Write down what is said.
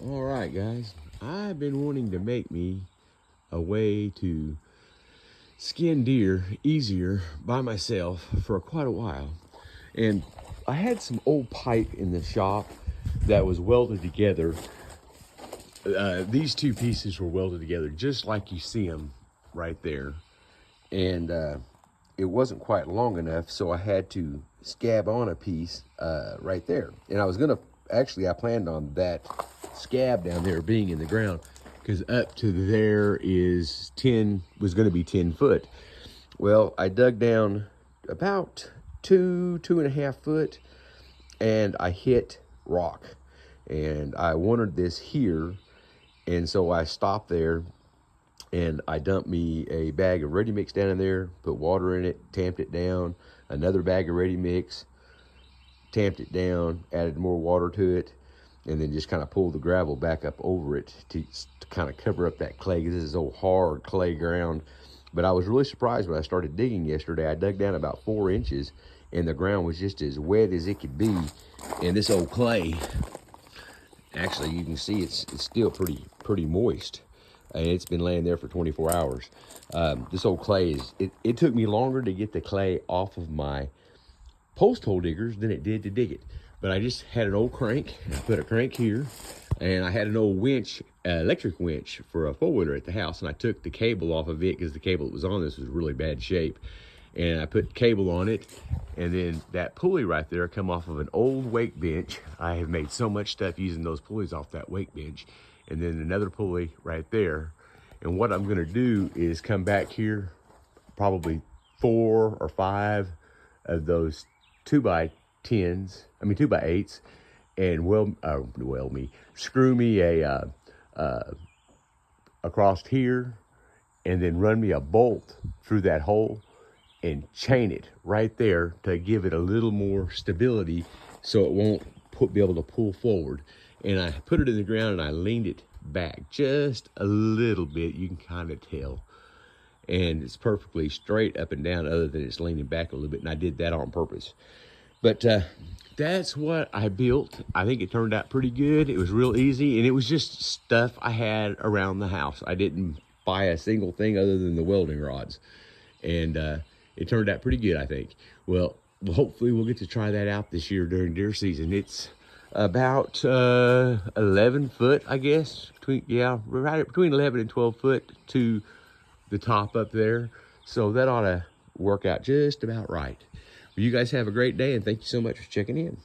All right, guys. I've been wanting to make me a way to skin deer easier by myself for quite a while. And I had some old pipe in the shop that was welded together. These two pieces were welded together just like you see them right there. And it wasn't quite long enough, so I had to scab on a piece right there. And I planned on that scab down there being in the ground, because up to there was going to be 10 foot. Well, I dug down about 2.5 foot, and I hit rock. And I wanted this here, and so I stopped there and I dumped me a bag of ready mix down in there, put water in it, tamped it down, another bag of ready mix, tamped it down, added more water to it, and then just kind of pulled the gravel back up over it to kind of cover up that clay. This is old hard clay ground. But I was really surprised when I started digging yesterday. I dug down about 4 inches and the ground was just as wet as it could be. And this old clay, actually you can see it's still pretty moist. And it's been laying there for 24 hours. This old clay it took me longer to get the clay off of my post hole diggers than it did to dig it. But I just had an old crank, I put a crank here, and I had an old winch, electric winch for a four-wheeler at the house, and I took the cable off of it because the cable that was on this was really bad shape. And I put cable on it, and then that pulley right there come off of an old wake bench. I have made so much stuff using those pulleys off that wake bench. And then another pulley right there. And what I'm gonna do is come back here, probably 4 or 5 of those 2x10s, 2x8s, and screw me a across here, and then run me a bolt through that hole and chain it right there to give it a little more stability so it won't be able to pull forward. And I put it in the ground and I leaned it back just a little bit. You can kind of tell. And it's perfectly straight up and down, other than it's leaning back a little bit. And I did that on purpose. But that's what I built. I think it turned out pretty good. It was real easy, and it was just stuff I had around the house. I didn't buy a single thing other than the welding rods. And it turned out pretty good, I think. Well, hopefully we'll get to try that out this year during deer season. It's about 11 foot, I guess. Right between 11 and 12 foot to the top up there. So that ought to work out just about right. Well, you guys have a great day, and thank you so much for checking in.